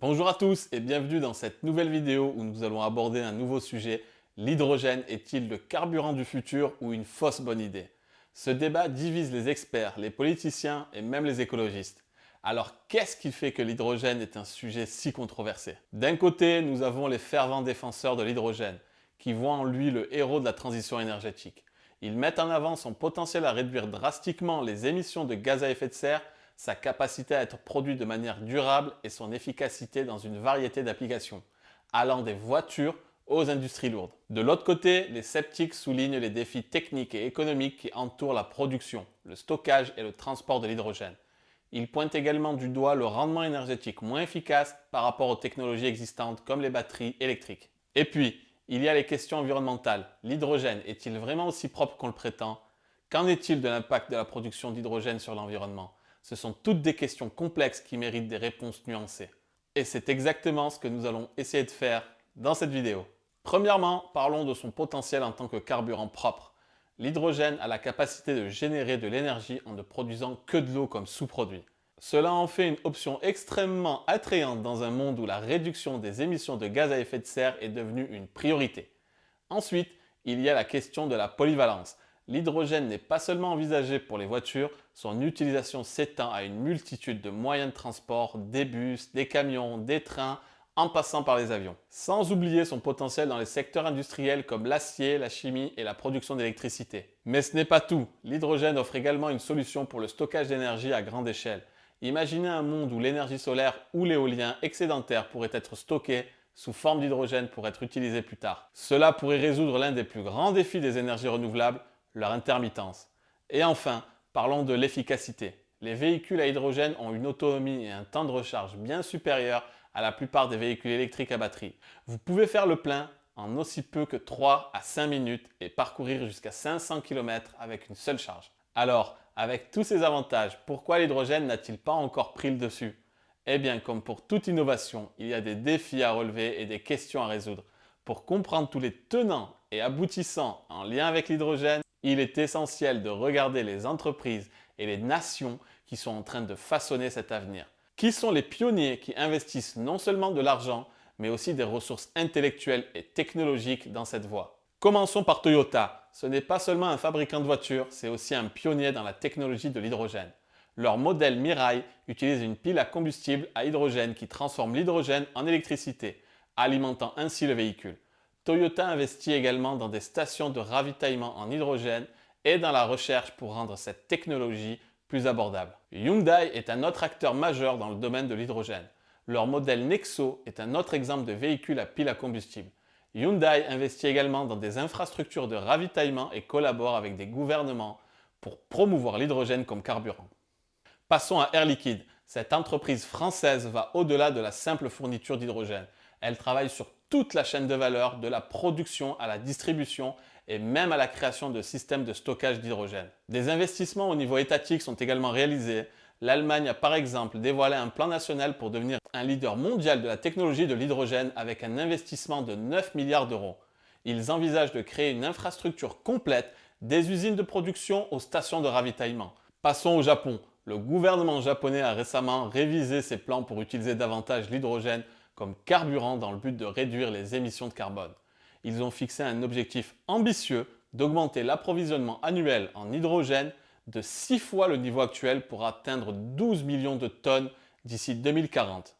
Bonjour à tous et bienvenue dans cette nouvelle vidéo où nous allons aborder un nouveau sujet. L'hydrogène est-il le carburant du futur ou une fausse bonne idée? Ce débat divise les experts, les politiciens et même les écologistes. Alors qu'est-ce qui fait que l'hydrogène est un sujet si controversé? D'un côté, nous avons les fervents défenseurs de l'hydrogène qui voient en lui le héros de la transition énergétique. Ils mettent en avant son potentiel à réduire drastiquement les émissions de gaz à effet de serre, sa capacité à être produit de manière durable et son efficacité dans une variété d'applications, allant des voitures aux industries lourdes. De l'autre côté, les sceptiques soulignent les défis techniques et économiques qui entourent la production, le stockage et le transport de l'hydrogène. Ils pointent également du doigt le rendement énergétique moins efficace par rapport aux technologies existantes comme les batteries électriques. Et puis, il y a les questions environnementales. L'hydrogène est-il vraiment aussi propre qu'on le prétend? Qu'en est-il de l'impact de la production d'hydrogène sur l'environnement? Ce sont toutes des questions complexes qui méritent des réponses nuancées. Et c'est exactement ce que nous allons essayer de faire dans cette vidéo. Premièrement, parlons de son potentiel en tant que carburant propre. L'hydrogène a la capacité de générer de l'énergie en ne produisant que de l'eau comme sous-produit. Cela en fait une option extrêmement attrayante dans un monde où la réduction des émissions de gaz à effet de serre est devenue une priorité. Ensuite, il y a la question de la polyvalence. L'hydrogène n'est pas seulement envisagé pour les voitures, son utilisation s'étend à une multitude de moyens de transport, des bus, des camions, des trains, en passant par les avions. Sans oublier son potentiel dans les secteurs industriels comme l'acier, la chimie et la production d'électricité. Mais ce n'est pas tout. L'hydrogène offre également une solution pour le stockage d'énergie à grande échelle. Imaginez un monde où l'énergie solaire ou l'éolien excédentaire pourrait être stocké sous forme d'hydrogène pour être utilisé plus tard. Cela pourrait résoudre l'un des plus grands défis des énergies renouvelables, leur intermittence. Et enfin, parlons de l'efficacité. Les véhicules à hydrogène ont une autonomie et un temps de recharge bien supérieurs à la plupart des véhicules électriques à batterie. Vous pouvez faire le plein en aussi peu que 3 à 5 minutes et parcourir jusqu'à 500 km avec une seule charge. Alors, avec tous ces avantages, pourquoi l'hydrogène n'a-t-il pas encore pris le dessus? Eh bien, comme pour toute innovation, il y a des défis à relever et des questions à résoudre. Pour comprendre tous les tenants et aboutissants en lien avec l'hydrogène, il est essentiel de regarder les entreprises et les nations qui sont en train de façonner cet avenir. Qui sont les pionniers qui investissent non seulement de l'argent, mais aussi des ressources intellectuelles et technologiques dans cette voie? Commençons par Toyota. Ce n'est pas seulement un fabricant de voitures, c'est aussi un pionnier dans la technologie de l'hydrogène. Leur modèle Mirai utilise une pile à combustible à hydrogène qui transforme l'hydrogène en électricité, alimentant ainsi le véhicule. Toyota investit également dans des stations de ravitaillement en hydrogène et dans la recherche pour rendre cette technologie plus abordable. Hyundai est un autre acteur majeur dans le domaine de l'hydrogène. Leur modèle Nexo est un autre exemple de véhicule à pile à combustible. Hyundai investit également dans des infrastructures de ravitaillement et collabore avec des gouvernements pour promouvoir l'hydrogène comme carburant. Passons à Air Liquide. Cette entreprise française va au-delà de la simple fourniture d'hydrogène. Elle travaille sur toute la chaîne de valeur, de la production à la distribution et même à la création de systèmes de stockage d'hydrogène. Des investissements au niveau étatique sont également réalisés. L'Allemagne a par exemple dévoilé un plan national pour devenir un leader mondial de la technologie de l'hydrogène avec un investissement de 9 milliards d'euros. Ils envisagent de créer une infrastructure complète des usines de production aux stations de ravitaillement. Passons au Japon. Le gouvernement japonais a récemment révisé ses plans pour utiliser davantage l'hydrogène comme carburant dans le but de réduire les émissions de carbone. Ils ont fixé un objectif ambitieux d'augmenter l'approvisionnement annuel en hydrogène de 6 fois le niveau actuel pour atteindre 12 millions de tonnes d'ici 2040.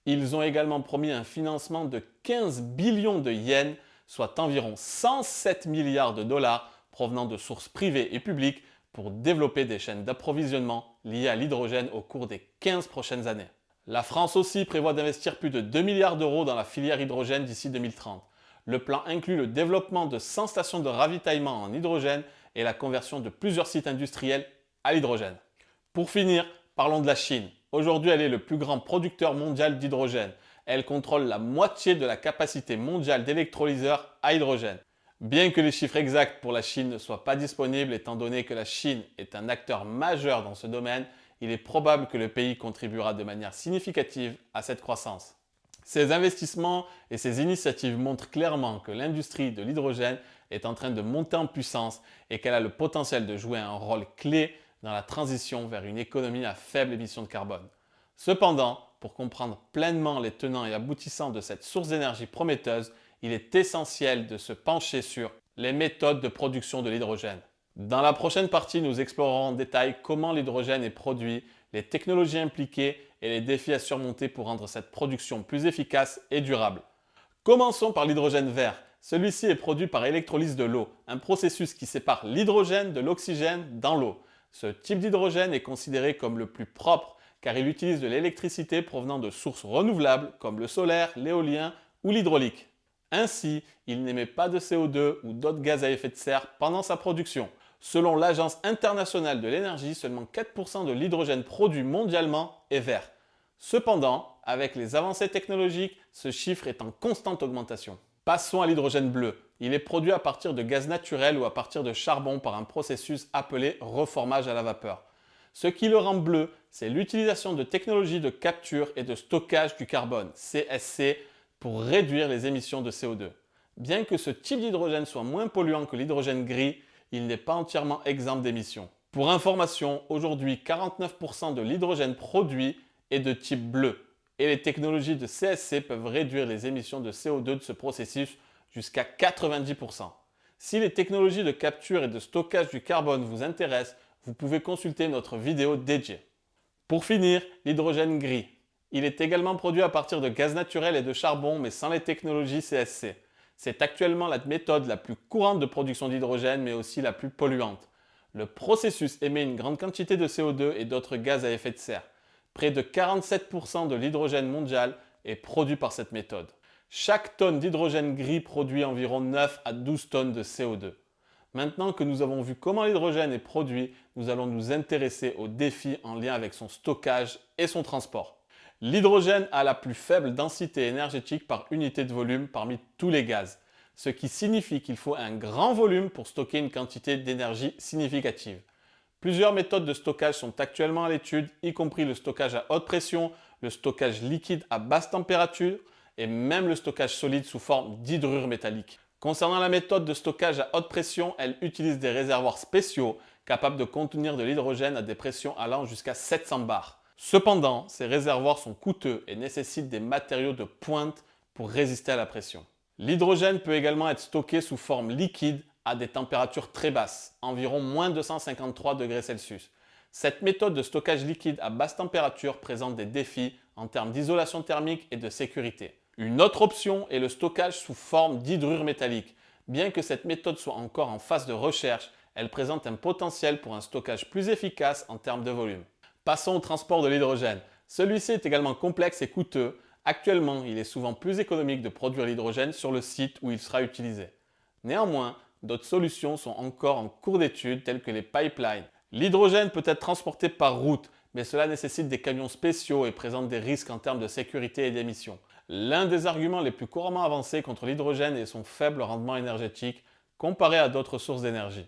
Ils ont également promis un financement de 15 billions de yens, soit environ 107 milliards de dollars provenant de sources privées et publiques pour développer des chaînes d'approvisionnement liées à l'hydrogène au cours des 15 prochaines années. La France aussi prévoit d'investir plus de 2 milliards d'euros dans la filière hydrogène d'ici 2030. Le plan inclut le développement de 100 stations de ravitaillement en hydrogène et la conversion de plusieurs sites industriels à l'hydrogène. Pour finir, parlons de la Chine. Aujourd'hui, elle est le plus grand producteur mondial d'hydrogène. Elle contrôle la moitié de la capacité mondiale d'électrolyseurs à hydrogène. Bien que les chiffres exacts pour la Chine ne soient pas disponibles étant donné que la Chine est un acteur majeur dans ce domaine, il est probable que le pays contribuera de manière significative à cette croissance. Ces investissements et ces initiatives montrent clairement que l'industrie de l'hydrogène est en train de monter en puissance et qu'elle a le potentiel de jouer un rôle clé dans la transition vers une économie à faible émission de carbone. Cependant, pour comprendre pleinement les tenants et aboutissants de cette source d'énergie prometteuse, il est essentiel de se pencher sur les méthodes de production de l'hydrogène. Dans la prochaine partie, nous explorerons en détail comment l'hydrogène est produit, les technologies impliquées et les défis à surmonter pour rendre cette production plus efficace et durable. Commençons par l'hydrogène vert. Celui-ci est produit par électrolyse de l'eau, un processus qui sépare l'hydrogène de l'oxygène dans l'eau. Ce type d'hydrogène est considéré comme le plus propre car il utilise de l'électricité provenant de sources renouvelables comme le solaire, l'éolien ou l'hydraulique. Ainsi, il n'émet pas de CO2 ou d'autres gaz à effet de serre pendant sa production. Selon l'Agence internationale de l'énergie, seulement 4% de l'hydrogène produit mondialement est vert. Cependant, avec les avancées technologiques, ce chiffre est en constante augmentation. Passons à l'hydrogène bleu. Il est produit à partir de gaz naturel ou à partir de charbon par un processus appelé reformage à la vapeur. Ce qui le rend bleu, c'est l'utilisation de technologies de capture et de stockage du carbone, CSC, pour réduire les émissions de CO2. Bien que ce type d'hydrogène soit moins polluant que l'hydrogène gris, il n'est pas entièrement exempt d'émissions. Pour information, aujourd'hui 49% de l'hydrogène produit est de type bleu et les technologies de CSC peuvent réduire les émissions de CO2 de ce processus jusqu'à 90%. Si les technologies de capture et de stockage du carbone vous intéressent, vous pouvez consulter notre vidéo dédiée. Pour finir, l'hydrogène gris. Il est également produit à partir de gaz naturel et de charbon mais sans les technologies CSC. C'est actuellement la méthode la plus courante de production d'hydrogène mais aussi la plus polluante. Le processus émet une grande quantité de CO2 et d'autres gaz à effet de serre. Près de 47% de l'hydrogène mondial est produit par cette méthode. Chaque tonne d'hydrogène gris produit environ 9 à 12 tonnes de CO2. Maintenant que nous avons vu comment l'hydrogène est produit, nous allons nous intéresser aux défis en lien avec son stockage et son transport. L'hydrogène a la plus faible densité énergétique par unité de volume parmi tous les gaz, ce qui signifie qu'il faut un grand volume pour stocker une quantité d'énergie significative. Plusieurs méthodes de stockage sont actuellement à l'étude, y compris le stockage à haute pression, le stockage liquide à basse température et même le stockage solide sous forme d'hydrure métallique. Concernant la méthode de stockage à haute pression, elle utilise des réservoirs spéciaux capables de contenir de l'hydrogène à des pressions allant jusqu'à 700 bars. Cependant, ces réservoirs sont coûteux et nécessitent des matériaux de pointe pour résister à la pression. L'hydrogène peut également être stocké sous forme liquide à des températures très basses, environ moins 253 degrés Celsius. Cette méthode de stockage liquide à basse température présente des défis en termes d'isolation thermique et de sécurité. Une autre option est le stockage sous forme d'hydrure métallique. Bien que cette méthode soit encore en phase de recherche, elle présente un potentiel pour un stockage plus efficace en termes de volume. Passons au transport de l'hydrogène. Celui-ci est également complexe et coûteux. Actuellement, il est souvent plus économique de produire l'hydrogène sur le site où il sera utilisé. Néanmoins, d'autres solutions sont encore en cours d'étude telles que les pipelines. L'hydrogène peut être transporté par route, mais cela nécessite des camions spéciaux et présente des risques en termes de sécurité et d'émissions. L'un des arguments les plus couramment avancés contre l'hydrogène est son faible rendement énergétique comparé à d'autres sources d'énergie.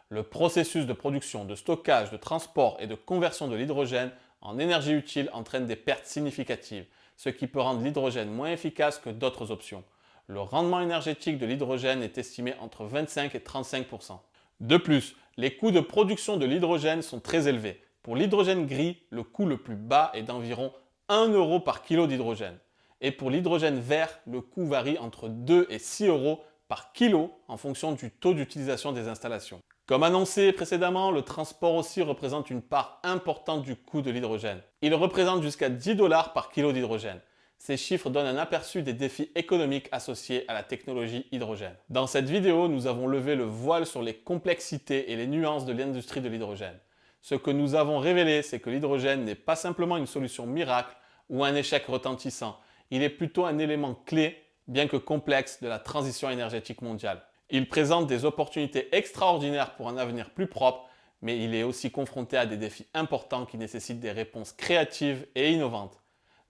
Le processus de production, de stockage, de transport et de conversion de l'hydrogène en énergie utile entraîne des pertes significatives, ce qui peut rendre l'hydrogène moins efficace que d'autres options. Le rendement énergétique de l'hydrogène est estimé entre 25 et 35%. De plus, les coûts de production de l'hydrogène sont très élevés. Pour l'hydrogène gris, le coût le plus bas est d'environ 1 euro par kilo d'hydrogène. Et pour l'hydrogène vert, le coût varie entre 2 et 6 euros par kilo en fonction du taux d'utilisation des installations. Comme annoncé précédemment, le transport aussi représente une part importante du coût de l'hydrogène. Il représente jusqu'à 10 $ par kilo d'hydrogène. Ces chiffres donnent un aperçu des défis économiques associés à la technologie hydrogène. Dans cette vidéo, nous avons levé le voile sur les complexités et les nuances de l'industrie de l'hydrogène. Ce que nous avons révélé, c'est que l'hydrogène n'est pas simplement une solution miracle ou un échec retentissant. Il est plutôt un élément clé, bien que complexe, de la transition énergétique mondiale. Il présente des opportunités extraordinaires pour un avenir plus propre, mais il est aussi confronté à des défis importants qui nécessitent des réponses créatives et innovantes.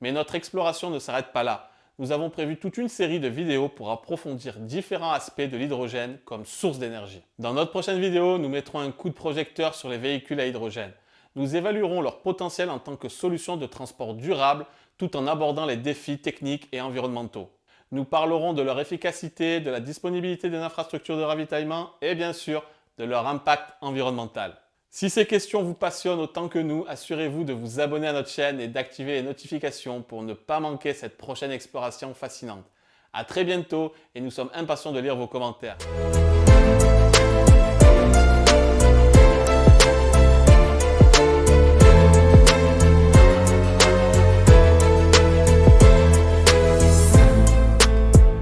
Mais notre exploration ne s'arrête pas là. Nous avons prévu toute une série de vidéos pour approfondir différents aspects de l'hydrogène comme source d'énergie. Dans notre prochaine vidéo, nous mettrons un coup de projecteur sur les véhicules à hydrogène. Nous évaluerons leur potentiel en tant que solution de transport durable tout en abordant les défis techniques et environnementaux. Nous parlerons de leur efficacité, de la disponibilité des infrastructures de ravitaillement et bien sûr de leur impact environnemental. Si ces questions vous passionnent autant que nous, assurez-vous de vous abonner à notre chaîne et d'activer les notifications pour ne pas manquer cette prochaine exploration fascinante. A très bientôt et nous sommes impatients de lire vos commentaires.